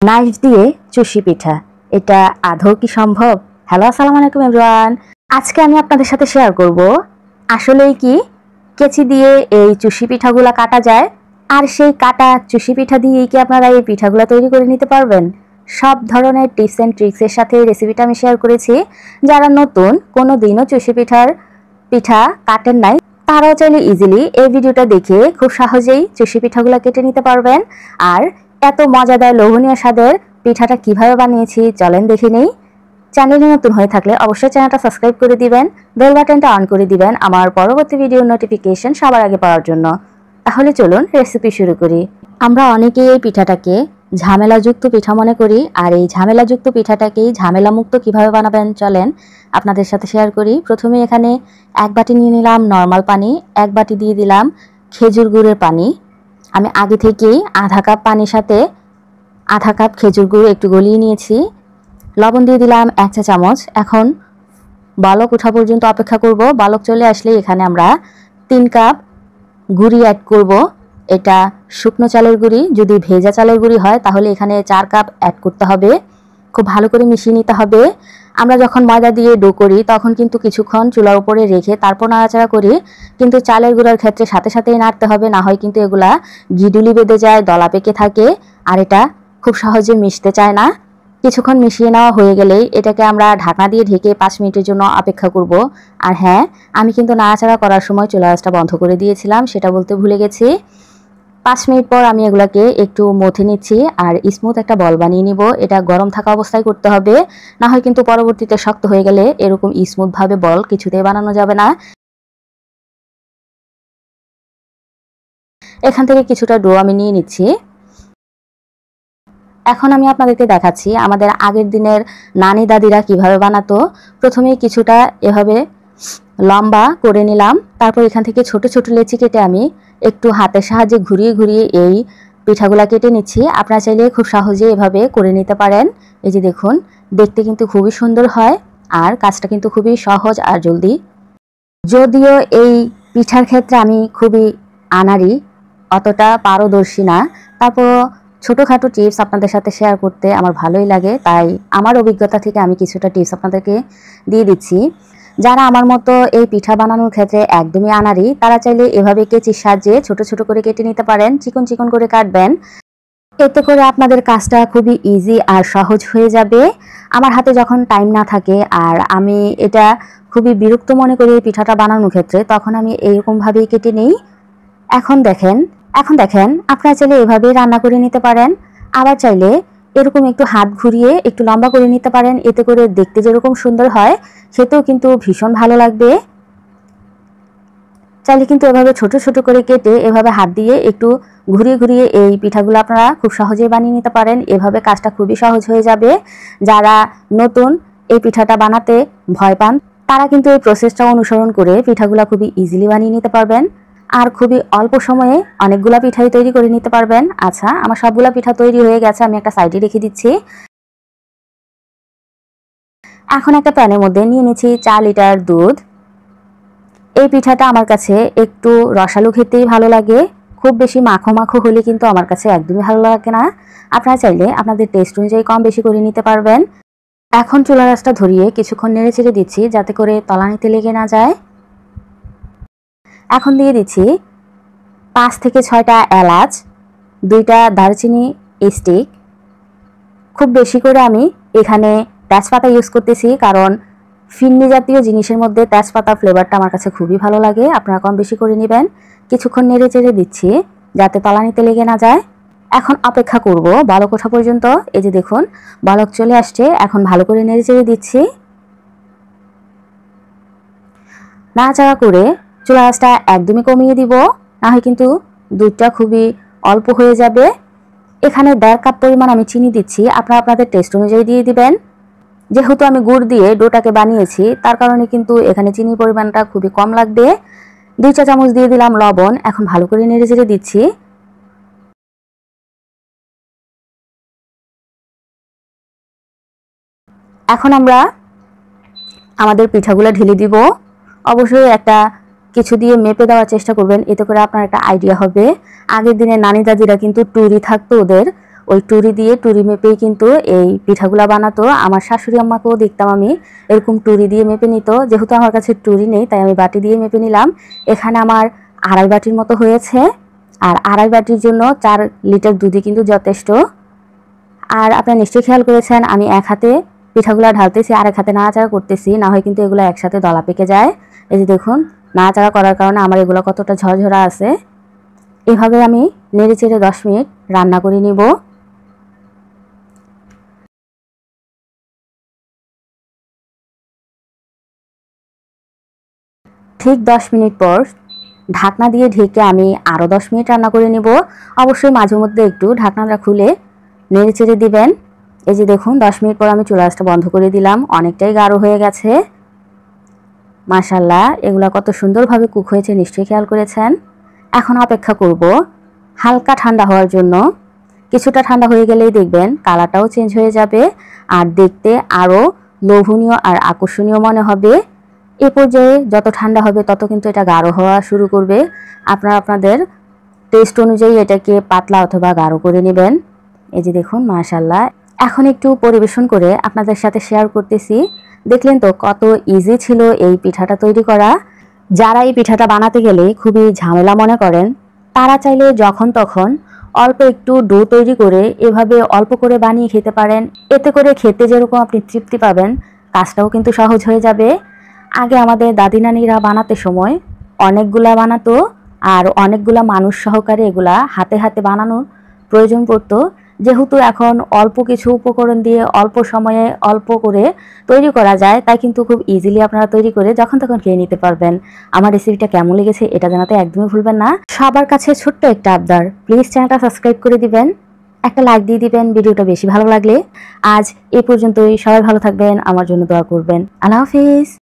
Knife দিয়ে চুষি পিঠা, এটা আদৌ কি সম্ভব? হ্যালো, আসসালামু আলাইকুম এভরিওয়ান। আজকে আমি আপনাদের সাথে শেয়ার করব আসলেই কি কেচি দিয়ে এই চুষি পিঠাগুলা কাটা যায়, আর সেই কাটা চুষি পিঠা দিয়েই কি আপনারা এই পিঠাগুলা তৈরি করে নিতে পারবেন। সব ধরনের টিপস অ্যান্ড ট্রিক্সের সাথে এই রেসিপিটা আমি শেয়ার করেছি। যারা নতুন, কোনো দিনও চুষি পিঠা কাটেন নাই, তারাও চাইলে ইজিলি এই ভিডিওটা দেখে খুব সহজেই চুষি পিঠাগুলো কেটে নিতে পারবেন। আর এত মজাদার লোভনীয় স্বাদের পিঠাটা কিভাবে বানিয়েছি চলেন দেখে নেই। চ্যানেলে নতুন হয়ে থাকলে অবশ্যই চ্যানেলটা সাবস্ক্রাইব করে দিবেন, বেল বাটনটা অন করে দিবেন আমার পরবর্তী ভিডিওর নোটিফিকেশন সবার আগে পাওয়ার জন্য। তাহলে চলুন রেসিপি শুরু করি। আমরা অনেকেই এই পিঠাটাকে ঝামেলাযুক্ত পিঠা মনে করি, আর এই ঝামেলাযুক্ত পিঠাটাকেই ঝামেলামুক্ত কিভাবে বানাবেন চলেন আপনাদের সাথে শেয়ার করি। প্রথমে এখানে 1 বাটি নিয়ে নিলাম নর্মাল পানি, 1 বাটি দিয়ে দিলাম খেজুর গুড়ের পানি। আমি আগে থেকেই আধা কাপ পানির সাথে আধা কাপ খেজুর গুড় একটু গলিয়ে নিয়েছি। লবণ দিয়ে দিলাম 1 চা চামচ। এখন বালক ওঠা পর্যন্ত অপেক্ষা করব। বালক চলে আসলে এখানে আমরা 3 কাপ গুড়ি অ্যাড করব। এটা শুকনো চালের গুঁড়ি, যদি ভেজা চালের গুঁড়ি হয় তাহলে এখানে 4 কাপ অ্যাড করতে হবে। খুব ভালো করে মিশিয়ে নিতে হবে। আমরা যখন ময়দা দিয়ে ডো করি তখন কিন্তু কিছুক্ষণ চুলার উপরে রেখে তারপর নাড়াচাড়া করি, কিন্তু চালের গুঁড়ার ক্ষেত্রে সাথে সাথেই নাড়তে হবে, না হয় কিন্তু এগুলা গিডুলি বেঁধে যায়, দলা পেকে থাকে, আর এটা খুব সহজে মিশতে চায় না। কিছুক্ষণ মিশিয়ে নেওয়া হয়ে গেলেই এটাকে আমরা ঢাকনা দিয়ে ঢেকে 5 মিনিটের জন্য অপেক্ষা করব। আর হ্যাঁ, আমি কিন্তু নাড়াচাড়া করার সময় চুলা আঁচটা বন্ধ করে দিয়েছিলাম, সেটা বলতে ভুলে গেছি। 5 মিনিট পর আমি এগুলাকে একটু মথে নিচ্ছি আর স্মুথ একটা বল বানিয়ে নিব। এটা গরম থাকা অবস্থায় করতে হবে, না হয় কিন্তু পরবর্তীতে শক্ত হয়ে গেলে এরকম স্মুথভাবে বল কিছুতেই বানানো যাবে না। এখান থেকে কিছুটা ডো আমি নিয়ে নিচ্ছি। এখন আমি আপনাদেরকে দেখাচ্ছি আমাদের আগের দিনের নানি দাদিরা কিভাবে বানাতো। প্রথমে কিছুটা এভাবে লম্বা করে নিলাম, তারপর এখান থেকে ছোট ছোট লেচি কেটে আমি একটু হাতের সাহায্যে ঘুরিয়ে ঘুরিয়ে এই পিঠাগুলা কেটে নিচ্ছি। আপনারা চাইলে খুব সহজে এভাবে করে নিতে পারেন। এই যে দেখুন, দেখতে কিন্তু খুবই সুন্দর হয় আর কাজটা কিন্তু খুবই সহজ আর জলদি। যদিও এই পিঠার ক্ষেত্রে আমি খুবই আনাড়ি, অতটা পারদর্শী না, তারপর ছোটোখাটো টিপস আপনাদের সাথে শেয়ার করতে আমার ভালোই লাগে, তাই আমার অভিজ্ঞতা থেকে আমি কিছুটা টিপস আপনাদেরকে দিয়ে দিচ্ছি। যারা আমার মতো এই পিঠা বানানোর ক্ষেত্রে একদমই আনাড়ি, তারা চাইলে এভাবে কেচির সাহায্যে ছোট ছোট করে কেটে নিতে পারেন। চিকন চিকন করে কাটবেন, এতে করে আপনাদের কাজটা খুবই ইজি আর সহজ হয়ে যাবে। আমার হাতে যখন টাইম না থাকে আর আমি এটা খুবই বিরক্ত মনে করি এই পিঠাটা বানানোর ক্ষেত্রে, তখন আমি এইরকমভাবেই কেটে নিই। এখন দেখেন আপনারা চাইলে এভাবে রান্না করে নিতে পারেন, আবার চাইলে এরকম একটু হাত ঘুরিয়ে একটু লম্বা করে নিতে পারেন। এতে করে দেখতে যেরকম সুন্দর হয় খেতেও কিন্তু ভীষণ ভালো লাগবে। চাইলে কিন্তু এভাবে ছোট ছোট করে কেটে এভাবে হাত দিয়ে একটু ঘুরিয়ে ঘুরিয়ে এই পিঠাগুলো আপনারা খুব সহজেই বানিয়ে নিতে পারেন। এভাবে কাজটা খুবই সহজ হয়ে যাবে। যারা নতুন এই পিঠাটা বানাতে ভয় পান, তারা কিন্তু এই প্রসেসটা অনুসরণ করে পিঠাগুলো খুবই ইজিলি বানিয়ে নিতে পারবেন আর খুবই অল্প সময়ে অনেকগুলা পিঠাই তৈরি করে নিতে পারবেন। আচ্ছা, আমার সবগুলা পিঠা তৈরি হয়ে গেছে, আমি একটা সাইডে রেখে দিচ্ছি। এখন একটা প্যানের মধ্যে নিয়ে নিচ্ছি 4 লিটার দুধ। এই পিঠাটা আমার কাছে একটু রসালো খেতেই ভালো লাগে, খুব বেশি মাখো মাখো হলে কিন্তু আমার কাছে একদমই ভালো লাগে না। আপনারা চাইলে আপনাদের টেস্ট অনুযায়ী কম বেশি করে নিতে পারবেন। এখন চুলার আঁচটা ধরিয়ে কিছুক্ষণ নেড়ে চেড়ে দিচ্ছি যাতে করে তলানিতে লেগে না যায়। এখন দিয়ে দিচ্ছি 5 থেকে 6টা এলাচ, 2টা দারচিনি স্টিক। খুব বেশি করে আমি এখানে তেজপাতা ইউজ করতেছি, কারণ ফিন্নি জাতীয় জিনিসের মধ্যে তেজপাতা ফ্লেভারটা আমার কাছে খুবই ভালো লাগে। আপনারা কম বেশি করে নেবেন। কিছুক্ষণ নেড়ে চেড়ে দিচ্ছি যাতে তলানিতে লেগে না যায়। এখন অপেক্ষা করব বালক ওঠা পর্যন্ত। এই যে দেখুন, বালক চলে আসছে। এখন ভালো করে নেড়ে চেড়ে দিচ্ছি, নাড়াচাড়া করে চুলা আঁচটা একদমই কমিয়ে দিব, না হয় কিন্তু দুধটা খুবই অল্প হয়ে যাবে। এখানে 1.5 কাপ পরিমাণ আমি চিনি দিচ্ছি, আপনারা আপনাদের টেস্ট অনুযায়ী দিয়ে দিবেন। যেহেতু আমি গুড় দিয়ে ডোটাকে বানিয়েছি, তার কারণে কিন্তু এখানে চিনির পরিমাণটা খুবই কম লাগবে। 2 চা চামচ দিয়ে দিলাম লবণ। এখন ভালো করে নেড়ে চেড়ে দিচ্ছি। এখন আমরা আমাদের পিঠাগুলো ঢেলে দিব। অবশ্যই একটা কিছু দিয়ে মেপে দেওয়ার চেষ্টা করবেন, এতে করে আপনার একটা আইডিয়া হবে। আগের দিনে নানি দাদিরা কিন্তু টুরি থাকতো ওদের, ওই টুরি দিয়ে টুরি মেপেই কিন্তু এই পিঠাগুলা বানাতো। আমার শাশুড়ি আম্মাকেও দেখতাম আমি এরকম টুরি দিয়ে মেপে নিত। যেহেতু আমার কাছে টুরি নেই তাই আমি বাটি দিয়ে মেপে নিলাম। এখানে আমার 2.5 বাটির মতো হয়েছে, আর 2.5 বাটির জন্য 4 লিটার দুধই কিন্তু যথেষ্ট। আর আপনারা নিশ্চয়ই খেয়াল করেছেন আমি এক হাতে পিঠাগুলা ঢালতেছি আর এক হাতে নাড়াচাড়া করতেছি, না হয় কিন্তু এগুলো একসাথে দলা পেকে যায়। এই যে দেখুন নাড়াচাড়া করার কারণে আমার এগুলো কতটা ঝরঝরা আছে। এভাবে আমি নেড়েচেড়ে 10 মিনিট রান্না করে নিব। ঠিক 10 মিনিট পর ঢাকনা দিয়ে ঢেকে আমি আরও 10 মিনিট রান্না করে নিব। অবশ্যই মাঝে মধ্যে একটু ঢাকনাটা খুলে নেড়েচেড়ে দিবেন। এই যে দেখুন 10 মিনিট পর আমি চুলা আঁচটা বন্ধ করে দিলাম, অনেকটাই গাঢ় হয়ে গেছে। মাশাআল্লাহ এগুলা কত সুন্দরভাবে কুক হয়েছে নিশ্চয়ই খেয়াল করেছেন। এখন অপেক্ষা করব হালকা ঠান্ডা হওয়ার জন্য। কিছুটা ঠান্ডা হয়ে গেলেই দেখবেন কালারটাও চেঞ্জ হয়ে যাবে আর দেখতে আরও লোভনীয় আর আকর্ষণীয় মনে হবে। এ পর্যায়ে যত ঠান্ডা হবে তত কিন্তু এটা গাঢ় হওয়া শুরু করবে। আপনারা আপনাদের টেস্ট অনুযায়ী এটাকে পাতলা অথবা গাঢ় করে নেবেন। এই যে দেখুন মাশাআল্লাহ। এখন একটু পরিবেশন করে আপনাদের সাথে শেয়ার করতেছি। দেখলেন তো কত ইজি ছিল এই পিঠাটা তৈরি করা। যারা এই পিঠাটা বানাতে গেলে খুবই ঝামেলা মনে করেন তারা চাইলে যখন তখন অল্প একটু ডো তৈরি করে এভাবে অল্প করে বানিয়ে খেতে পারেন। এতে করে খেতে যেরকম আপনি তৃপ্তি পাবেন কাজটাও কিন্তু সহজ হয়ে যাবে। আগে আমাদের দাদি নানিরা বানাতে সময় অনেকগুলা বানাতো আর অনেকগুলা মানুষ সহকারে এগুলা হাতে হাতে বানানোর প্রয়োজন পড়তো। যেহেতু এখন অল্প কিছু উপকরণ দিয়ে অল্প সময়ে অল্প করে তৈরি করা যায় তাই কিন্তু খুব ইজিলি আপনারা তৈরি করে যখন তখন খেয়ে নিতে পারবেন। আমার রেসিপিটা কেমন লেগেছে এটা জানাতে একদমই ভুলবেন না। সবার কাছে ছোট্ট একটা আবদার, প্লিজ চ্যানেলটা সাবস্ক্রাইব করে দিবেন, একটা লাইক দিয়ে দিবেন ভিডিওটা বেশি ভালো লাগলে। আজ এই পর্যন্তই, সবাই ভালো থাকবেন, আমার জন্য দোয়া করবেন। আল্লাহ হাফিজ।